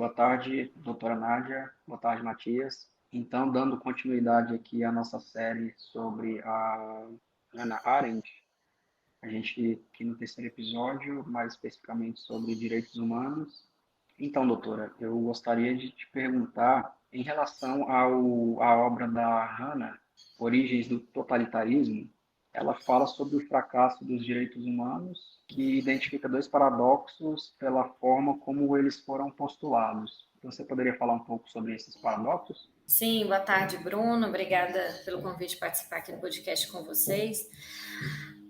Boa tarde, doutora Nádia. Boa tarde, Matias. Então, dando continuidade aqui à nossa série sobre a Hannah Arendt, a gente aqui no terceiro episódio, mais especificamente sobre direitos humanos. Então, doutora, eu gostaria de te perguntar, em relação à obra da Hannah, Origens do Totalitarismo, ela fala sobre o fracasso dos direitos humanos, que identifica dois paradoxos pela forma como eles foram postulados. Você poderia falar um pouco sobre esses paradoxos? Sim, boa tarde, Bruno. Obrigada pelo convite de participar aqui do podcast com vocês.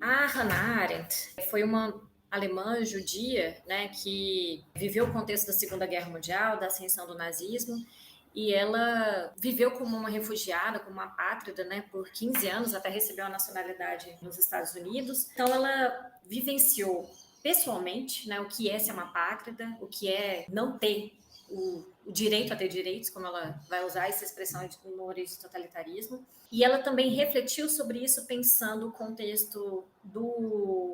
A Hannah Arendt foi uma alemã judia, né, que viveu o contexto da Segunda Guerra Mundial, da ascensão do nazismo, e ela viveu como uma refugiada, como uma apátrida, né, por 15 anos, até recebeu a nacionalidade nos Estados Unidos. Então, ela vivenciou pessoalmente, né, o que é ser uma apátrida, o que é não ter o direito a ter direitos, como ela vai usar essa expressão no Origem do Totalitarismo. E ela também refletiu sobre isso pensando o contexto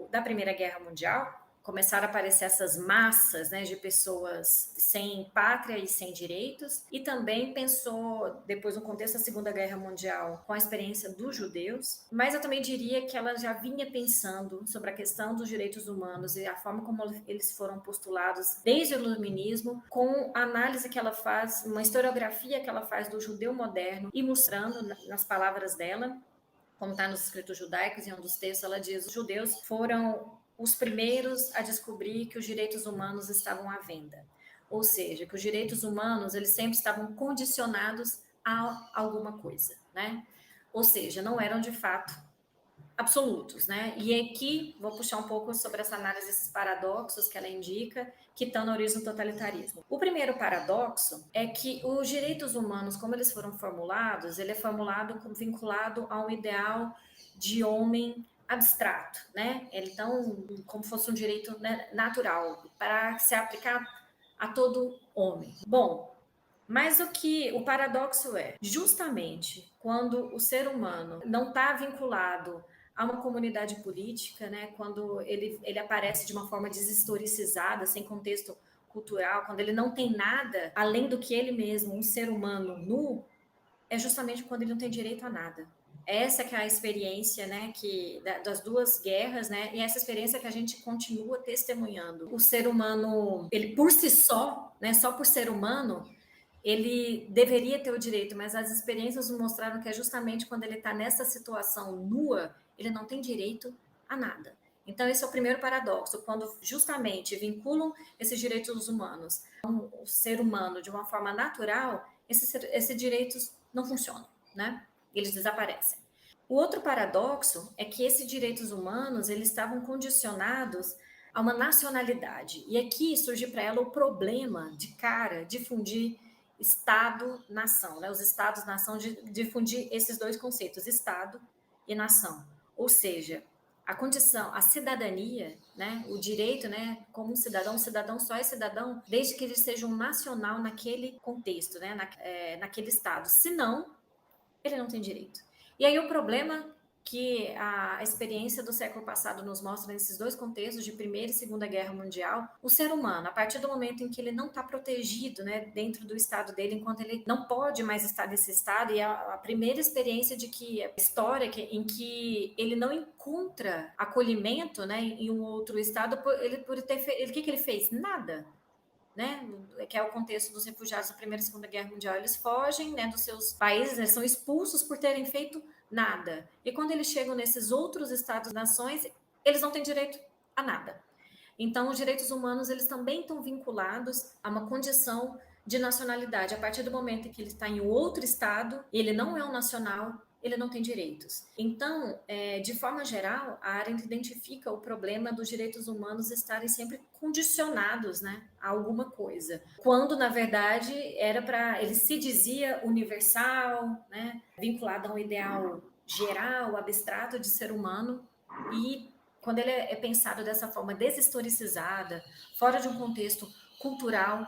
da Primeira Guerra Mundial. Começaram a aparecer essas massas, né, de pessoas sem pátria e sem direitos, e também pensou, depois no contexto da Segunda Guerra Mundial, com a experiência dos judeus, mas eu também diria que ela já vinha pensando sobre a questão dos direitos humanos e a forma como eles foram postulados desde o Iluminismo, com a análise que ela faz, uma historiografia que ela faz do judeu moderno, e mostrando nas palavras dela, como está nos escritos judaicos, em um dos textos, ela diz: os judeus foram os primeiros a descobrir que os direitos humanos estavam à venda. Ou seja, que os direitos humanos eles sempre estavam condicionados a alguma coisa, né? Ou seja, não eram de fato absolutos, né? E aqui vou puxar um pouco sobre essa análise desses paradoxos que ela indica, que estão na origem do totalitarismo. O primeiro paradoxo é que os direitos humanos, como eles foram formulados, ele é formulado como vinculado a um ideal de homem abstrato, né? Então, como fosse um direito, né, natural para se aplicar a todo homem. Bom, mas o paradoxo é, justamente quando o ser humano não está vinculado a uma comunidade política, né, quando ele aparece de uma forma deshistoricizada, sem contexto cultural, quando ele não tem nada além do que ele mesmo, um ser humano nu, é justamente quando ele não tem direito a nada. Essa que é a experiência, né, das duas guerras, né, e essa experiência que a gente continua testemunhando. O ser humano, ele por si só, né, só por ser humano, ele deveria ter o direito, mas as experiências nos mostraram que é justamente quando ele está nessa situação nua, ele não tem direito a nada. Então, esse é o primeiro paradoxo, quando justamente vinculam esses direitos humanos ao ser humano de uma forma natural, esses direitos não funcionam, né? Eles desaparecem. O outro paradoxo é que esses direitos humanos eles estavam condicionados a uma nacionalidade. E aqui surge para ela o problema de cara de fundir Estado-nação, né? Os Estados-nação de fundir esses dois conceitos, Estado e nação. Ou seja, a condição, a cidadania, né? O direito, né? Como um cidadão só é cidadão desde que ele seja um nacional naquele contexto, né? Naquele Estado. Senão, ele não tem direito. E aí o problema que a experiência do século passado nos mostra nesses dois contextos de Primeira e Segunda Guerra Mundial, o ser humano, a partir do momento em que ele não está protegido, né, dentro do estado dele, enquanto ele não pode mais estar nesse estado, e a primeira experiência de que a história em que ele não encontra acolhimento, né, em um outro estado, o que ele fez? Nada. Né, que é o contexto dos refugiados da Primeira e Segunda Guerra Mundial, eles fogem, né, dos seus países, eles são expulsos por terem feito nada. E quando eles chegam nesses outros estados-nações, eles não têm direito a nada. Então, os direitos humanos, eles também estão vinculados a uma condição de nacionalidade. A partir do momento em que ele está em outro estado, e ele não é um nacional, ele não tem direitos. Então, de forma geral, a Arendt identifica o problema dos direitos humanos estarem sempre condicionados, né, a alguma coisa. Quando, na verdade, ele se dizia universal, né, vinculado a um ideal geral, abstrato de ser humano, e quando ele é pensado dessa forma deshistoricizada, fora de um contexto cultural.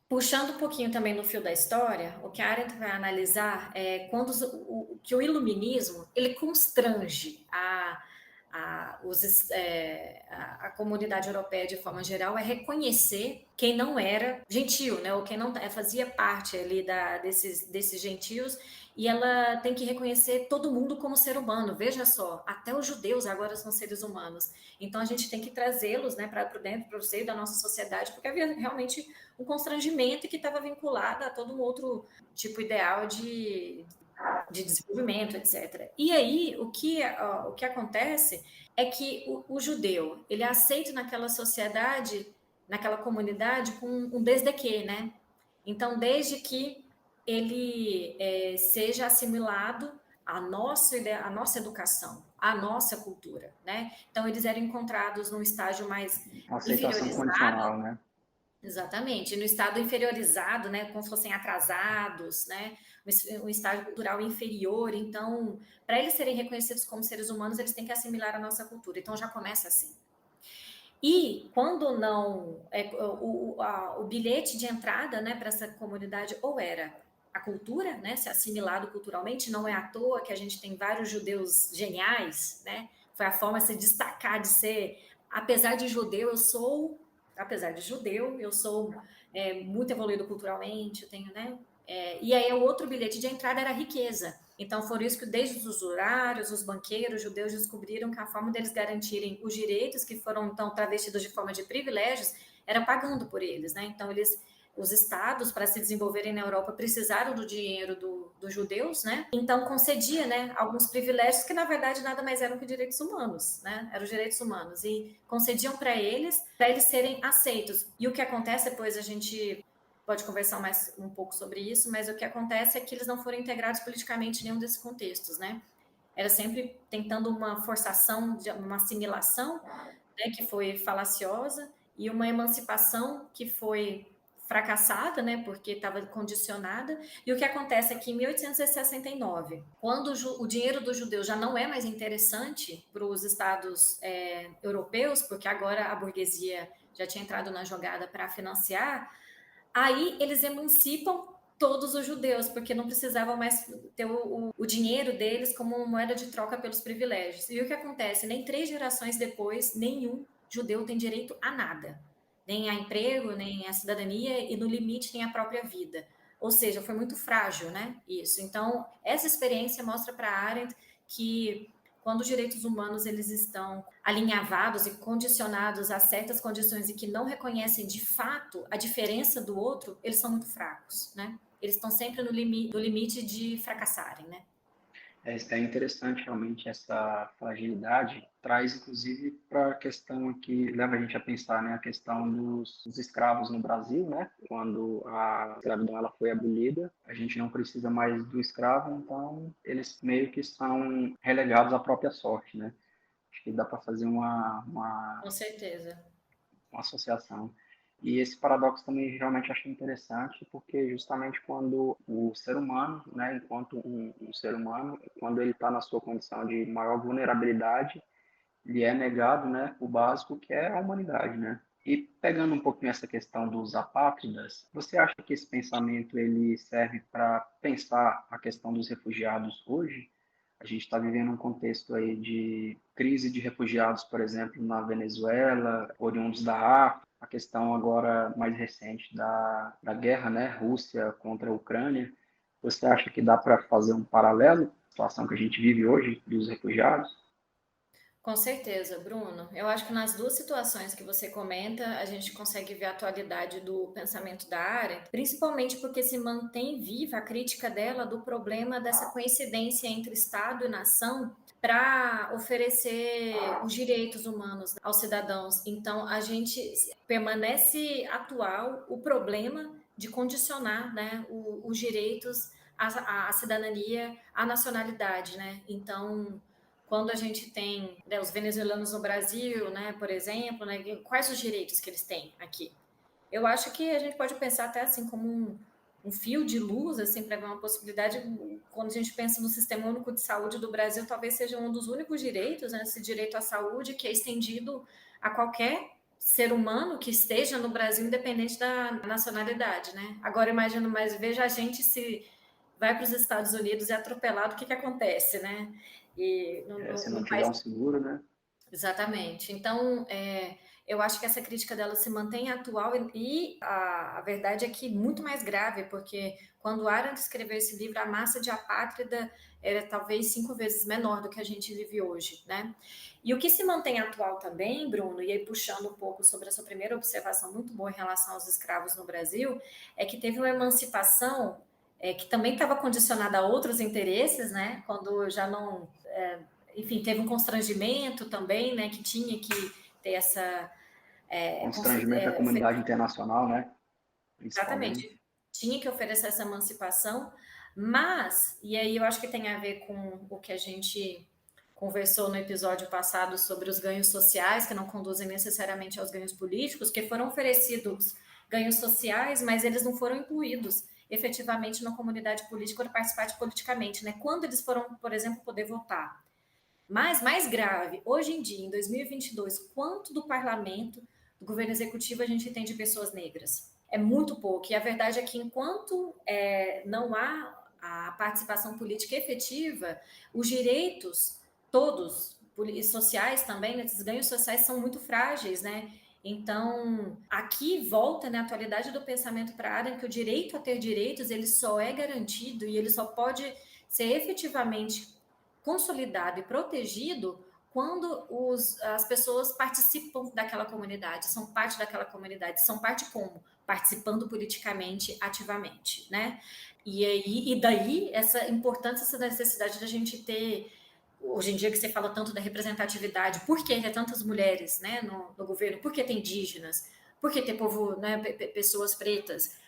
Puxando um pouquinho também no fio da história, o que a Arendt vai analisar é que o iluminismo ele constrange a comunidade europeia, de forma geral, é reconhecer quem não era gentil, né, ou quem não fazia parte ali desses gentios, e ela tem que reconhecer todo mundo como ser humano. Veja só, até os judeus agora são seres humanos. Então a gente tem que trazê-los, né, para dentro, para o seio da nossa sociedade, porque havia realmente um constrangimento que estava vinculado a todo um outro tipo ideal de desenvolvimento, etc. E aí, o que acontece é que o judeu, ele é aceito naquela sociedade, naquela comunidade, com um desde que, né? Então, desde que ele seja assimilado à nossa educação, à nossa cultura, né? Então, eles eram encontrados num estágio mais Uma aceitação inferiorizado. condicional, né? Exatamente, no estado inferiorizado, né, como se fossem atrasados, né, um estágio cultural inferior. Então, para eles serem reconhecidos como seres humanos, eles têm que assimilar a nossa cultura. Então, já começa assim. E quando não, o bilhete de entrada, né, para essa comunidade ou era a cultura, né, ser assimilado culturalmente. Não é à toa que a gente tem vários judeus geniais, né, foi a forma de se destacar, de ser, apesar de judeu, eu sou muito evoluído culturalmente, eu tenho, né, e aí o outro bilhete de entrada era a riqueza. Então, foram isso que desde os usurários, os banqueiros, os judeus descobriram que a forma deles garantirem os direitos que foram, então, travestidos de forma de privilégios, era pagando por eles, né? Então, os estados, para se desenvolverem na Europa, precisaram do dinheiro dos judeus, né? Então, concedia, né, alguns privilégios que, na verdade, nada mais eram que direitos humanos, né? Eram os direitos humanos. E concediam para eles serem aceitos. E o que acontece, depois a gente pode conversar mais um pouco sobre isso, mas o que acontece é que eles não foram integrados politicamente em nenhum desses contextos, né? Era sempre tentando uma forçação, uma assimilação, né, que foi falaciosa, e uma emancipação que foi fracassada, né, porque estava condicionada. E o que acontece é que em 1869, quando o dinheiro dos judeus já não é mais interessante para os estados europeus, porque agora a burguesia já tinha entrado na jogada para financiar, aí eles emancipam todos os judeus, porque não precisavam mais ter o dinheiro deles como moeda de troca pelos privilégios. E o que acontece? Nem 3 gerações depois, nenhum judeu tem direito a nada. Nem a emprego, nem a cidadania e, no limite, nem a própria vida. Ou seja, foi muito frágil, né? Isso. Então, essa experiência mostra para Arendt que quando os direitos humanos eles estão alinhavados e condicionados a certas condições e que não reconhecem de fato a diferença do outro, eles são muito fracos, né? Eles estão sempre no limite de fracassarem, né? É interessante realmente essa fragilidade, traz inclusive para a questão que leva a gente a pensar, né, a questão dos escravos no Brasil, né, quando a escravidão ela foi abolida, a gente não precisa mais do escravo, então eles meio que são relegados à própria sorte, né? Acho que dá para fazer Com certeza. uma associação. E esse paradoxo também realmente achei interessante, porque justamente quando o ser humano, né, enquanto um ser humano, quando ele está na sua condição de maior vulnerabilidade, lhe é negado, né, o básico que é a humanidade, né? E pegando um pouquinho essa questão dos apátridas, você acha que esse pensamento ele serve para pensar a questão dos refugiados hoje? A gente está vivendo um contexto aí de crise de refugiados, por exemplo, na Venezuela, oriundos da África, a questão agora mais recente da guerra, né, Rússia contra a Ucrânia. Você acha que dá para fazer um paralelo com a situação que a gente vive hoje dos refugiados? Com certeza, Bruno. Eu acho que nas duas situações que você comenta, a gente consegue ver a atualidade do pensamento da área, principalmente porque se mantém viva a crítica dela do problema dessa coincidência entre Estado e nação para oferecer os direitos humanos aos cidadãos. Então, a gente permanece atual o problema de condicionar, né, os direitos à cidadania, à nacionalidade, né? Então, quando a gente tem, né, os venezuelanos no Brasil, né, por exemplo, né, quais os direitos que eles têm aqui? Eu acho que a gente pode pensar até assim como um fio de luz, assim, para ver uma possibilidade. Quando a gente pensa no Sistema Único de Saúde do Brasil, talvez seja um dos únicos direitos, né, esse direito à saúde, que é estendido a qualquer ser humano que esteja no Brasil, independente da nacionalidade, né? Agora imagino, mas veja a gente se vai para os Estados Unidos e é atropelado, o que acontece, né? E Se não num tiver país um seguro, né? Exatamente. Então, eu acho que essa crítica dela se mantém atual e a verdade é que muito mais grave, porque quando Arendt escreveu esse livro, a massa de apátrida era talvez 5 vezes menor do que a gente vive hoje, né? E o que se mantém atual também, Bruno, e aí puxando um pouco sobre a sua primeira observação muito boa em relação aos escravos no Brasil, é que teve uma emancipação que também estava condicionada a outros interesses, né? Quando já não enfim, teve um constrangimento também, né, que tinha que ter essa... Constrangimento da comunidade internacional, né? Principalmente. exatamente, tinha que oferecer essa emancipação, mas, e aí eu acho que tem a ver com o que a gente conversou no episódio passado sobre os ganhos sociais, que não conduzem necessariamente aos ganhos políticos, que foram oferecidos ganhos sociais, mas eles não foram incluídos efetivamente na comunidade política ou participar politicamente, né? Quando eles foram, por exemplo, poder votar. Mas mais grave, hoje em dia, em 2022, quanto do parlamento, do governo executivo, a gente tem de pessoas negras? É muito pouco. E a verdade é que enquanto não há a participação política efetiva, os direitos todos, sociais também, esses ganhos sociais são muito frágeis, né? Então, aqui volta, né, a atualidade do pensamento para a área que o direito a ter direitos, ele só é garantido e ele só pode ser efetivamente consolidado e protegido quando as pessoas participam daquela comunidade, são parte daquela comunidade, são parte como? Participando politicamente, ativamente, né? E daí essa importância, essa necessidade da gente ter, hoje em dia que você fala tanto da representatividade, por que tem tantas mulheres, né, no governo, por que tem indígenas, por que tem povo, né, pessoas pretas,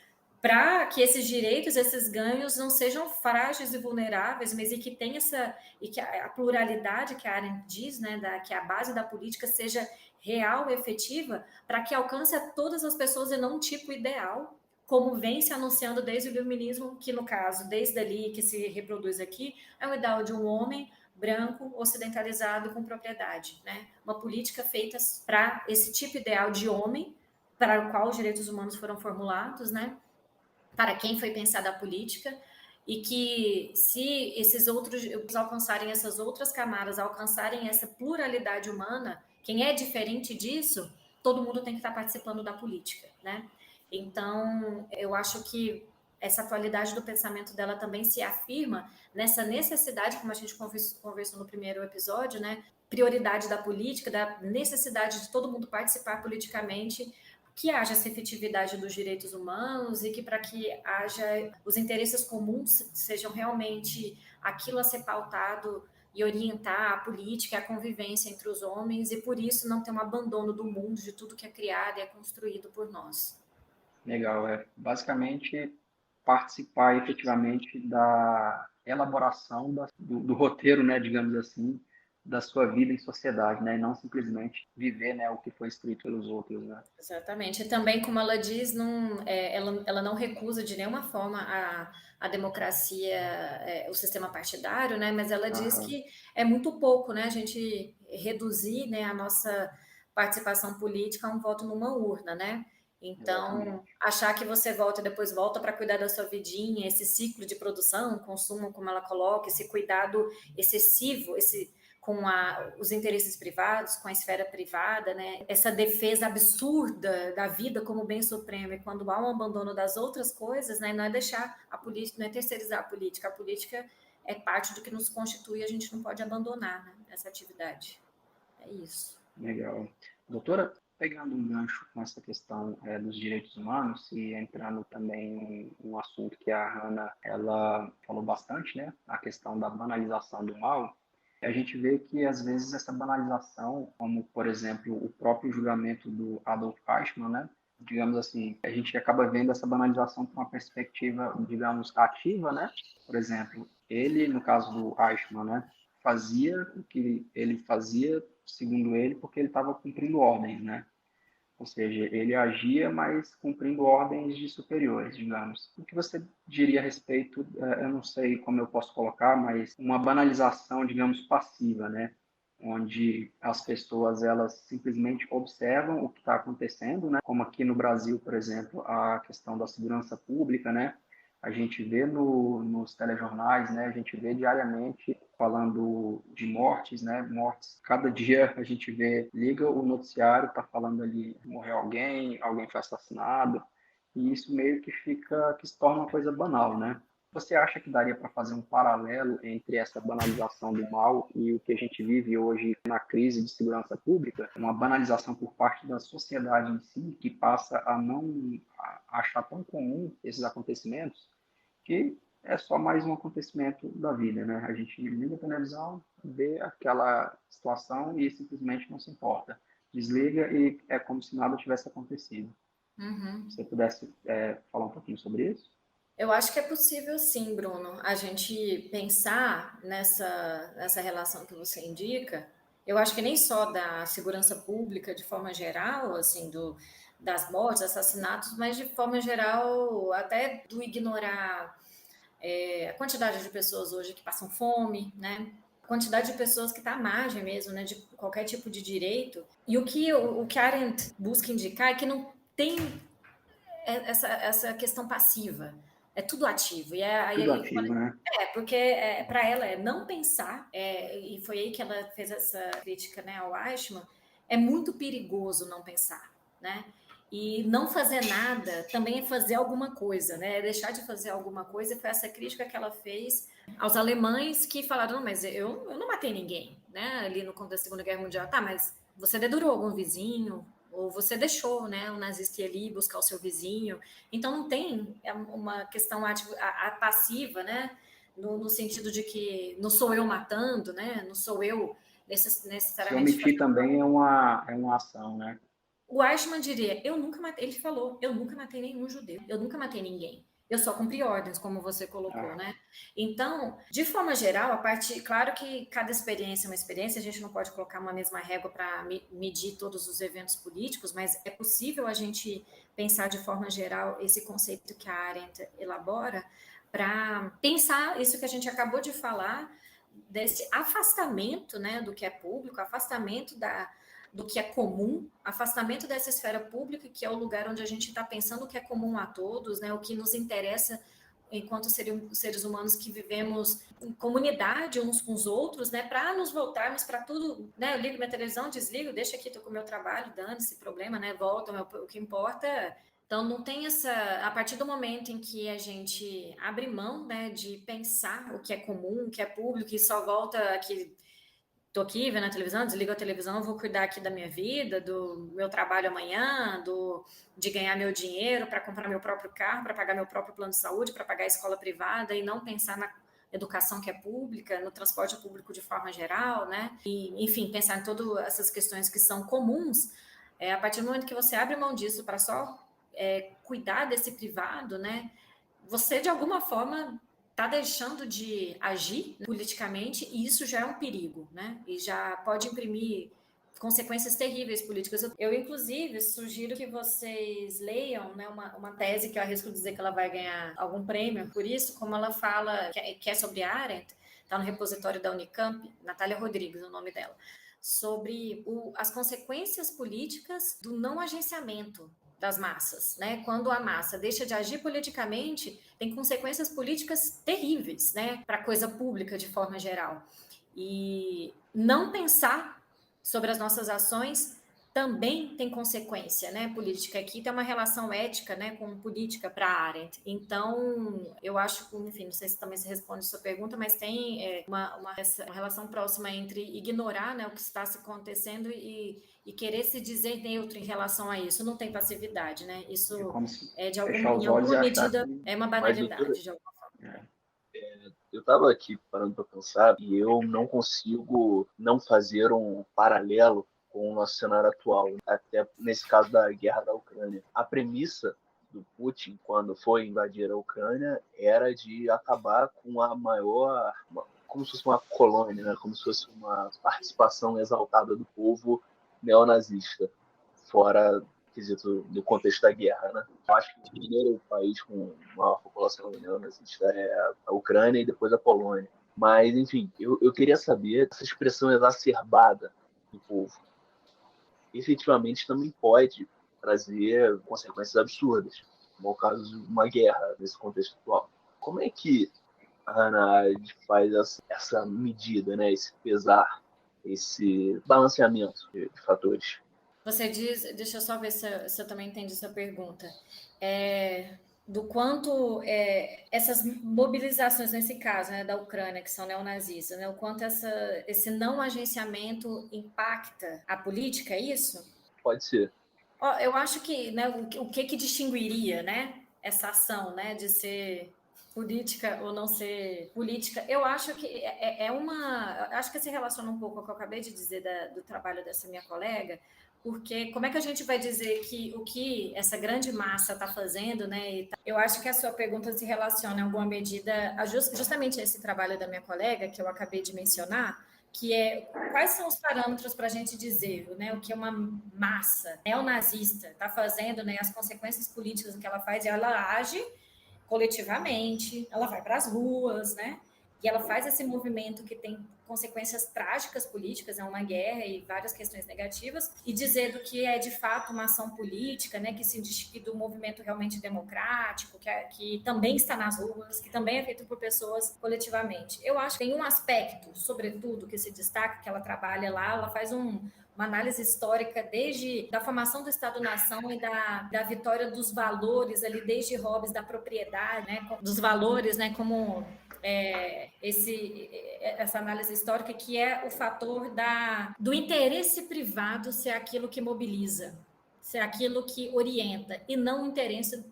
para que esses direitos, esses ganhos não sejam frágeis e vulneráveis, mas e que tenha essa e que a pluralidade que a Arendt diz, né, que a base da política seja real e efetiva, para que alcance a todas as pessoas e não um tipo ideal, como vem se anunciando desde o iluminismo, que no caso, desde ali que se reproduz aqui, é o ideal de um homem branco, ocidentalizado com propriedade, né? Uma política feita para esse tipo ideal de homem, para o qual os direitos humanos foram formulados, né? Para quem foi pensada a política, e que se esses outros alcançarem essas outras camadas, alcançarem essa pluralidade humana, quem é diferente disso, todo mundo tem que estar participando da política, né? Então, eu acho que essa atualidade do pensamento dela também se afirma nessa necessidade, como a gente conversou no primeiro episódio, né? Prioridade da política, da necessidade de todo mundo participar politicamente, que haja essa efetividade dos direitos humanos e que para que haja os interesses comuns sejam realmente aquilo a ser pautado e orientar a política e a convivência entre os homens e por isso não ter um abandono do mundo, de tudo que é criado e é construído por nós. Legal, basicamente participar efetivamente da elaboração do roteiro, né, digamos assim, da sua vida em sociedade, né, e não simplesmente viver, né, o que foi escrito pelos outros, né. Exatamente. E também, como ela diz, ela não recusa de nenhuma forma a democracia, o sistema partidário, né? Mas ela diz Aham, que é muito pouco, né? A gente reduzir, né, a nossa participação política a um voto numa urna, né? Então, exatamente. achar que você volta e depois volta para cuidar da sua vidinha, esse ciclo de produção, consumo, como ela coloca, esse cuidado excessivo, com os interesses privados, com a esfera privada, né? Essa defesa absurda da vida como bem supremo, e quando há um abandono das outras coisas, né? Não é deixar a política, não é terceirizar a política é parte do que nos constitui, e a gente não pode abandonar, né, essa atividade. É isso. Legal. Doutora, pegando um gancho com essa questão dos direitos humanos e entrando também em um assunto que a Hannah, ela falou bastante, né? A questão da banalização do mal. A gente vê que, às vezes, essa banalização, como, por exemplo, o próprio julgamento do Adolf Eichmann, né? Digamos assim, a gente acaba vendo essa banalização com uma perspectiva, digamos, ativa, né? Por exemplo, ele, no caso do Eichmann, né? Fazia o que ele fazia, segundo ele, porque ele estava cumprindo ordens, né? Ou seja, ele agia, mas cumprindo ordens de superiores, digamos. O que você diria a respeito, eu não sei como eu posso colocar, mas uma banalização, digamos, passiva, né? Onde as pessoas elas simplesmente observam o que está acontecendo, né? Como aqui no Brasil, por exemplo, a questão da segurança pública, né? a gente vê nos telejornais, né? A gente vê diariamente falando de mortes, né? Mortes. Cada dia a gente vê, liga o noticiário, tá falando ali, morreu alguém, alguém foi assassinado, e isso meio que se torna uma coisa banal, né? Você acha que daria para fazer um paralelo entre essa banalização do mal e o que a gente vive hoje na crise de segurança pública? Uma banalização por parte da sociedade em si, que passa a não achar tão comum esses acontecimentos, que é só mais um acontecimento da vida, né? A gente liga a televisão, vê aquela situação e simplesmente não se importa. Desliga e é como se nada tivesse acontecido. Uhum. Se você pudesse falar um pouquinho sobre isso? Eu acho que é possível sim, Bruno, a gente pensar nessa relação que você indica. Eu acho que nem só da segurança pública de forma geral, assim, das mortes, assassinatos, mas de forma geral até do ignorar a quantidade de pessoas hoje que passam fome, né? A quantidade de pessoas que está à margem mesmo, né, de qualquer tipo de direito. E o que a Arendt busca indicar é que não tem essa questão passiva. É tudo ativo. E Tudo ativo, né? porque para ela é não pensar, e foi aí que ela fez essa crítica, né, ao Eichmann, é muito perigoso não pensar, né? E não fazer nada também é fazer alguma coisa, né? É deixar de fazer alguma coisa. E foi essa crítica que ela fez aos alemães que falaram, não, mas eu não matei ninguém, né? Ali no contexto da Segunda Guerra Mundial. Tá, mas você dedurou algum vizinho, ou você deixou, né, o nazista ir ali buscar o seu vizinho. Então não tem uma questão passiva, né, no sentido de que não sou eu matando, né, não sou eu Se necessariamente omitir fazendo. também é uma ação, né? O Eichmann diria, eu nunca matei, ele falou, eu nunca matei nenhum judeu, eu nunca matei ninguém. Eu só cumpri ordens, como você colocou, Ah, né? Então, de forma geral, claro que cada experiência é uma experiência, a gente não pode colocar uma mesma régua para medir todos os eventos políticos, mas é possível a gente pensar de forma geral esse conceito que a Arendt elabora para pensar isso que a gente acabou de falar, desse afastamento, né, do que é público, afastamento do que é comum, afastamento dessa esfera pública, que é o lugar onde a gente está pensando o que é comum a todos, né, o que nos interessa enquanto seres humanos que vivemos em comunidade uns com os outros, né, para nos voltarmos para tudo, né, eu ligo minha televisão, desligo, deixa aqui, estou com o meu trabalho, dane-se problema, né, volta, o que importa. Então, não tem a partir do momento em que a gente abre mão, né, de pensar o que é comum, o que é público, e só volta aqui. Estou aqui vendo a televisão, desligo a televisão, vou cuidar aqui da minha vida, do meu trabalho amanhã, de ganhar meu dinheiro para comprar meu próprio carro, para pagar meu próprio plano de saúde, para pagar a escola privada e não pensar na educação que é pública, no transporte público de forma geral, né? E, enfim, pensar em todas essas questões que são comuns. A partir do momento que você abre mão disso para só cuidar desse privado, né? Você, de alguma forma, está deixando de agir politicamente e isso já é um perigo, né? E já pode imprimir consequências terríveis políticas. Eu, inclusive, sugiro que vocês leiam, né, uma tese que eu arrisco dizer que ela vai ganhar algum prêmio por isso, como ela fala, que é sobre Arendt, está no repositório da Unicamp, Natália Rodrigues, o nome dela, sobre as consequências políticas do não agenciamento das massas, né? Quando a massa deixa de agir politicamente, tem consequências políticas terríveis, né? Para a coisa pública de forma geral. E não pensar sobre as nossas ações também tem consequência, né, política. Aqui tem uma relação ética, né, com política para a Arendt. Então, eu acho que, enfim, não sei se também se responde a sua pergunta, mas tem uma relação próxima entre ignorar, né, o que está se acontecendo e querer se dizer neutro em relação a isso. Não tem passividade, né? é Isso como se fechar em os olhos e alguma achar medida que. é uma Mas, doutora, banalidade de alguma forma. É, eu estava aqui parando para pensar e eu não consigo não fazer um paralelo com o nosso cenário atual, até nesse caso da guerra da Ucrânia. A premissa do Putin, quando foi invadir a Ucrânia, era de acabar com a maior, como se fosse uma colônia, né? Como se fosse uma participação exaltada do povo neonazista, fora quesito do contexto da guerra, né? Eu acho que o primeiro país com maior população neonazista é a Ucrânia e depois a Polônia. Mas, enfim, eu queria saber essa expressão exacerbada do povo efetivamente também pode trazer consequências absurdas, como é o caso de uma guerra nesse contexto atual. Como é que a Hannah Arendt faz essa medida, né? Esse pesar, esse balanceamento de fatores? Você diz, deixa eu só ver se eu também entendi sua pergunta, do quanto essas mobilizações, nesse caso, né, da Ucrânia, que são neonazistas, né, o quanto esse não agenciamento impacta a política, é isso? Pode ser. Eu acho que, né, o que distinguiria, né, essa ação, né, de ser política ou não ser política, eu acho que acho que se relaciona um pouco com o que eu acabei de dizer do trabalho dessa minha colega, porque como é que a gente vai dizer que o que essa grande massa está fazendo, né? Eu acho que a sua pergunta se relaciona em alguma medida justamente a esse trabalho da minha colega, que eu acabei de mencionar, que é quais são os parâmetros para a gente dizer, né, o que uma massa neonazista está fazendo, né, as consequências políticas do que ela faz, e ela age coletivamente, ela vai para as ruas, né, e ela faz esse movimento que tem consequências trágicas políticas, é uma guerra e várias questões negativas, e dizer do que é de fato uma ação política, né, que se identifique do movimento realmente democrático, que também está nas ruas, que também é feito por pessoas coletivamente. Eu acho que tem um aspecto, sobretudo, que se destaca, que ela trabalha lá, ela faz uma análise histórica desde da formação do Estado-nação e da vitória dos valores ali, desde Hobbes, da propriedade, né, dos valores, né, como essa análise histórica, que é o fator do interesse privado ser aquilo que mobiliza, ser aquilo que orienta, e não o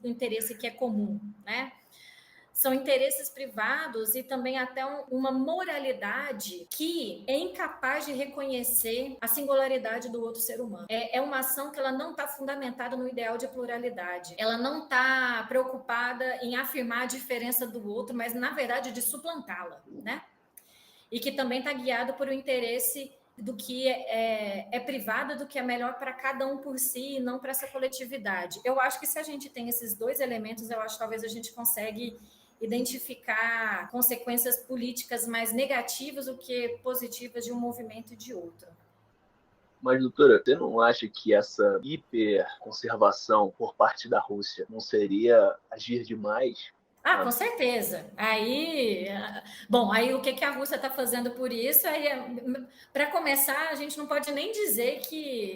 interesse que é comum, né? São interesses privados e também até uma moralidade que é incapaz de reconhecer a singularidade do outro ser humano. É uma ação que ela não está fundamentada no ideal de pluralidade. Ela não está preocupada em afirmar a diferença do outro, mas, na verdade, de suplantá-la, né? E que também está guiado por um interesse do que é privado, do que é melhor para cada um por si e não para essa coletividade. Eu acho que se a gente tem esses dois elementos, eu acho que talvez a gente consegue identificar consequências políticas mais negativas do que positivas de um movimento e de outro. Mas, doutora, você não acha que essa hiperconservação por parte da Rússia não seria agir demais? Com certeza. Aí o que a Rússia está fazendo por isso? Para começar, a gente não pode nem dizer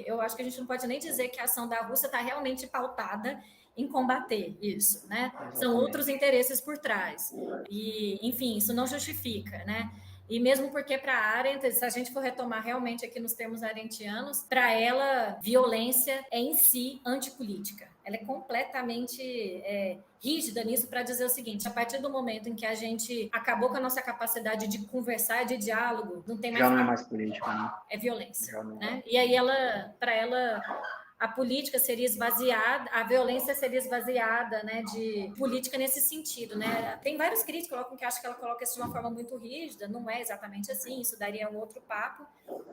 eu acho que a gente não pode nem dizer que a ação da Rússia está realmente pautada em combater isso, né? Exatamente. São outros interesses por trás. E, enfim, isso não justifica, né? E mesmo porque para a Arendt, se a gente for retomar realmente aqui nos termos arendtianos, para ela, violência é em si antipolítica. Ela é completamente rígida nisso para dizer o seguinte: a partir do momento em que a gente acabou com a nossa capacidade de conversar, de diálogo, não tem mais. Já não é mais política, né? É violência. Já não. Né? E aí para ela, a política seria esvaziada, a violência seria esvaziada, né, de política nesse sentido, né? Tem vários críticos que acham que ela coloca isso de uma forma muito rígida, não é exatamente assim, isso daria um outro papo,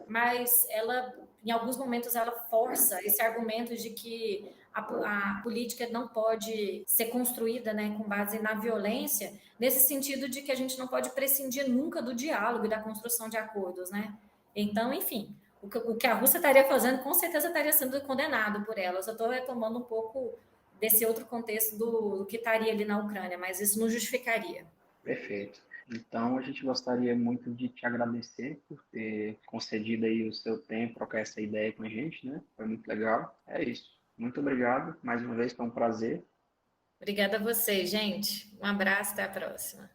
mas ela, em alguns momentos, ela força esse argumento de que a política não pode ser construída, né, com base na violência, nesse sentido de que a gente não pode prescindir nunca do diálogo e da construção de acordos, né? Então, enfim, o que a Rússia estaria fazendo, com certeza estaria sendo condenado por ela. Eu só estou retomando um pouco desse outro contexto do que estaria ali na Ucrânia, mas isso não justificaria. Perfeito. Então, a gente gostaria muito de te agradecer por ter concedido aí o seu tempo, trocar essa ideia com a gente, né? Foi muito legal. É isso. Muito obrigado. Mais uma vez, foi um prazer. Obrigada a vocês, gente. Um abraço, até a próxima.